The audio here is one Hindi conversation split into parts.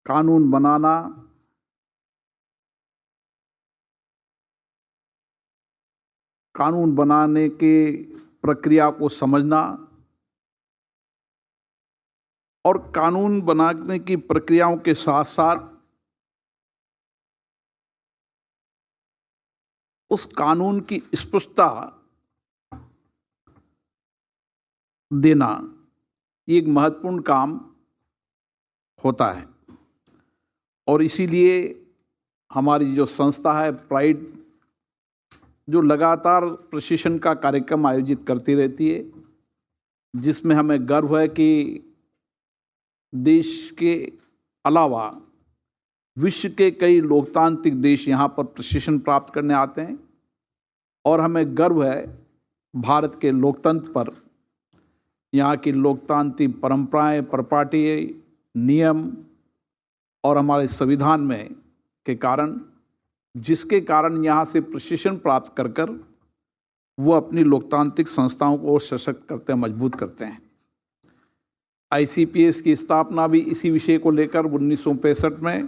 कानून बनाना, कानून बनाने के प्रक्रिया को समझना और कानून बनाने की प्रक्रियाओं के साथ साथ उस कानून की स्पष्टता देना, ये एक महत्वपूर्ण काम होता है। और इसीलिए हमारी जो संस्था है प्राइड, जो लगातार प्रशिक्षण का कार्यक्रम आयोजित करती रहती है, जिसमें हमें गर्व है कि देश के अलावा विश्व के कई लोकतांत्रिक देश यहाँ पर प्रशिक्षण प्राप्त करने आते हैं और हमें गर्व है भारत के लोकतंत्र पर, यहाँ की लोकतांत्रिक परंपराएं, परिपाटी, नियम और हमारे संविधान में के कारण, जिसके कारण यहाँ से प्रशिक्षण प्राप्त कर कर वो अपनी लोकतांत्रिक संस्थाओं को और सशक्त करते हैं, मजबूत करते हैं। ICPS की स्थापना भी इसी विषय को लेकर 1965 में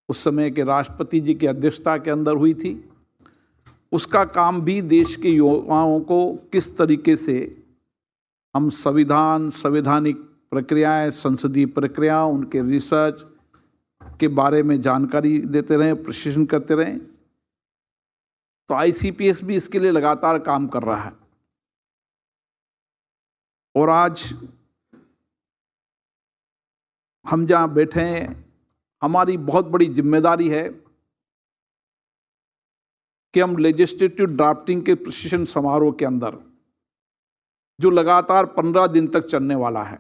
उस समय के राष्ट्रपति जी की अध्यक्षता के अंदर हुई थी। उसका काम भी देश के युवाओं को किस तरीके से हम संविधान, संवैधानिक प्रक्रियाएं, संसदीय प्रक्रिया, उनके रिसर्च के बारे में जानकारी देते रहें, प्रशिक्षण करते रहें। तो ICPS भी इसके लिए लगातार काम कर रहा है। और आज हम जहाँ बैठे हैं, हमारी बहुत बड़ी जिम्मेदारी है कि हम लेजिस्लेटिव ड्राफ्टिंग के प्रशिक्षण समारोह के अंदर, जो लगातार 15 दिन तक चलने वाला है,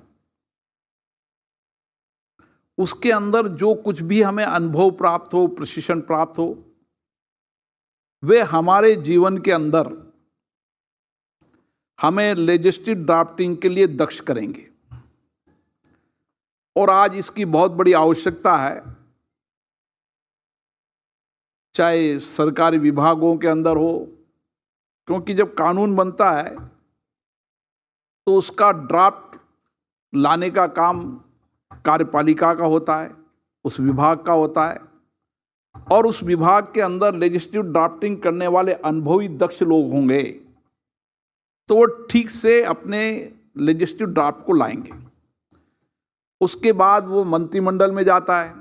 उसके अंदर जो कुछ भी हमें अनुभव प्राप्त हो, प्रशिक्षण प्राप्त हो, वे हमारे जीवन के अंदर हमें लेजिस्लेटिव ड्राफ्टिंग के लिए दक्ष करेंगे। और आज इसकी बहुत बड़ी आवश्यकता है, चाहे सरकारी विभागों के अंदर हो, क्योंकि जब कानून बनता है तो उसका ड्राफ्ट लाने का काम कार्यपालिका का होता है, उस विभाग का होता है। और उस विभाग के अंदर लेजिस्लेटिव ड्राफ्टिंग करने वाले अनुभवी दक्ष लोग होंगे तो वो ठीक से अपने लेजिस्लेटिव ड्राफ्ट को लाएंगे। उसके बाद वो मंत्रिमंडल में जाता है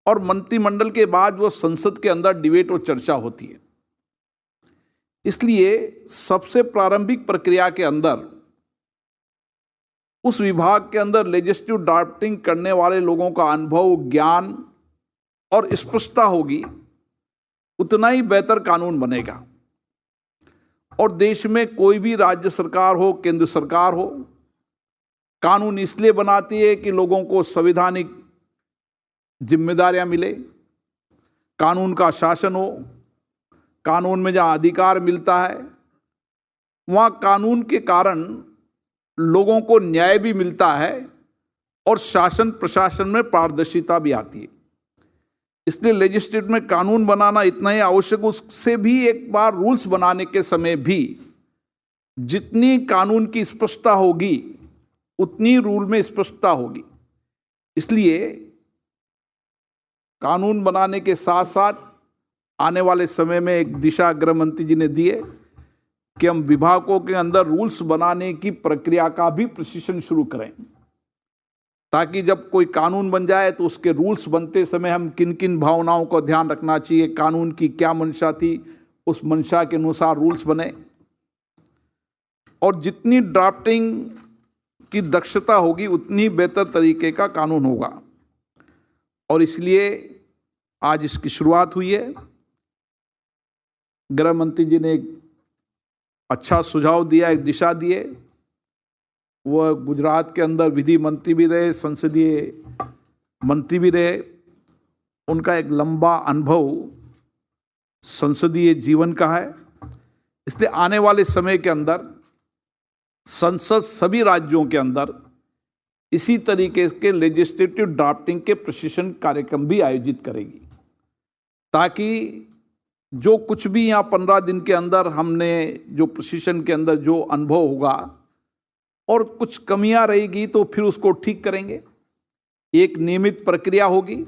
और मंत्रिमंडल के बाद वो संसद के अंदर डिबेट और चर्चा होती है। इसलिए सबसे प्रारंभिक प्रक्रिया के अंदर उस विभाग के अंदर लेजिस्लेटिव ड्राफ्टिंग करने वाले लोगों का अनुभव, ज्ञान और स्पष्टता होगी, उतना ही बेहतर कानून बनेगा। और देश में कोई भी राज्य सरकार हो, केंद्र सरकार हो, कानून इसलिए बनाती है कि लोगों को संवैधानिक जिम्मेदारियां मिले, कानून का शासन हो, कानून में जहां अधिकार मिलता है वहां कानून के कारण लोगों को न्याय भी मिलता है और शासन प्रशासन में पारदर्शिता भी आती है। इसलिए लेजिस्लेटिव में कानून बनाना इतना ही आवश्यक, उससे भी एक बार रूल्स बनाने के समय भी जितनी कानून की स्पष्टता होगी उतनी रूल में स्पष्टता होगी। इसलिए कानून बनाने के साथ साथ आने वाले समय में एक दिशा गृह मंत्री जी ने दी है कि हम विभागों के अंदर रूल्स बनाने की प्रक्रिया का भी प्रशिक्षण शुरू करें, ताकि जब कोई कानून बन जाए तो उसके रूल्स बनते समय हम किन किन भावनाओं को ध्यान रखना चाहिए, कानून की क्या मंशा थी, उस मंशा के अनुसार रूल्स बने। और जितनी ड्राफ्टिंग की दक्षता होगी उतनी बेहतर तरीके का कानून होगा। और इसलिए आज इसकी शुरुआत हुई है। गृह मंत्री जी ने एक अच्छा सुझाव दिया, एक दिशा दी है। वह गुजरात के अंदर विधि मंत्री भी रहे, संसदीय मंत्री भी रहे। उनका एक लंबा अनुभव संसदीय जीवन का है। इसलिए आने वाले समय के अंदर संसद सभी राज्यों के अंदर इसी तरीके के लेजिस्लेटिव ड्राफ्टिंग के प्रशिक्षण कार्यक्रम भी आयोजित करेगी, ताकि जो कुछ भी यहाँ 15 दिन के अंदर हमने जो प्रशिक्षण के अंदर जो अनुभव होगा और कुछ कमियां रहेगी तो फिर उसको ठीक करेंगे। एक नियमित प्रक्रिया होगी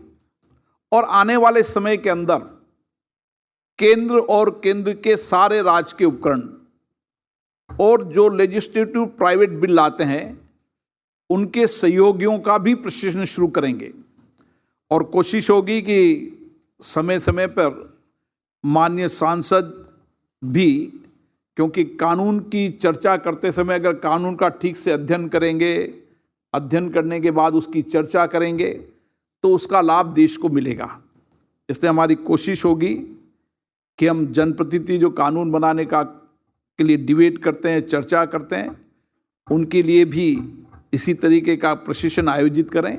और आने वाले समय के अंदर केंद्र और केंद्र के सारे राज्य के उपकरण और जो लेजिस्लेटिव प्राइवेट बिल लाते हैं उनके सहयोगियों का भी प्रशिक्षण शुरू करेंगे। और कोशिश होगी कि समय समय पर माननीय सांसद भी, क्योंकि कानून की चर्चा करते समय अगर कानून का ठीक से अध्ययन करेंगे, अध्ययन करने के बाद उसकी चर्चा करेंगे तो उसका लाभ देश को मिलेगा। इसलिए हमारी कोशिश होगी कि हम जनप्रतिनिधि जो कानून बनाने का के लिए डिबेट करते हैं, चर्चा करते हैं, उनके लिए भी इसी तरीके का प्रशिक्षण आयोजित करें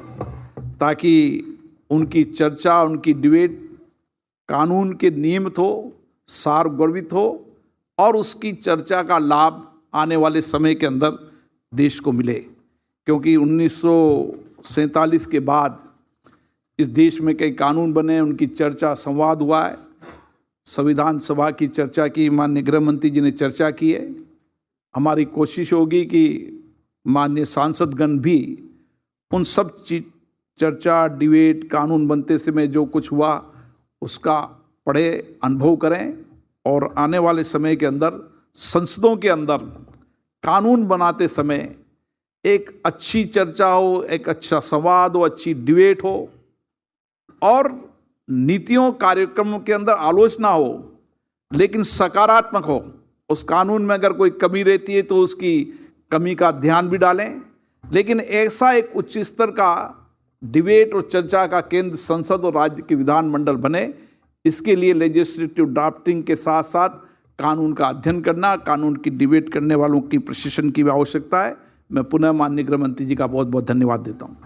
ताकि उनकी चर्चा, उनकी डिबेट कानून के नियमित हो, सार्वगर्भित हो और उसकी चर्चा का लाभ आने वाले समय के अंदर देश को मिले। क्योंकि 1947 के बाद इस देश में कई कानून बने, उनकी चर्चा, संवाद हुआ है। संविधान सभा की चर्चा की, माननीय गृह मंत्री जी ने चर्चा की है। हमारी कोशिश होगी कि माननीय सांसदगण भी उन सब चर्चा, डिबेट, कानून बनते समय जो कुछ हुआ उसका पढ़े, अनुभव करें और आने वाले समय के अंदर संसदों के अंदर कानून बनाते समय एक अच्छी चर्चा हो, एक अच्छा संवाद हो, अच्छी डिबेट हो और नीतियों, कार्यक्रमों के अंदर आलोचना हो लेकिन सकारात्मक हो। उस कानून में अगर कोई कमी रहती है तो उसकी कमी का ध्यान भी डालें, लेकिन ऐसा एक उच्च स्तर का डिबेट और चर्चा का केंद्र संसद और राज्य के विधानमंडल बने। इसके लिए लेजिस्लेटिव ड्राफ्टिंग के साथ साथ कानून का अध्ययन करना, कानून की डिबेट करने वालों की प्रशिक्षण की भी आवश्यकता है। मैं पुनः माननीय गृह मंत्री जी का बहुत बहुत धन्यवाद देता हूँ।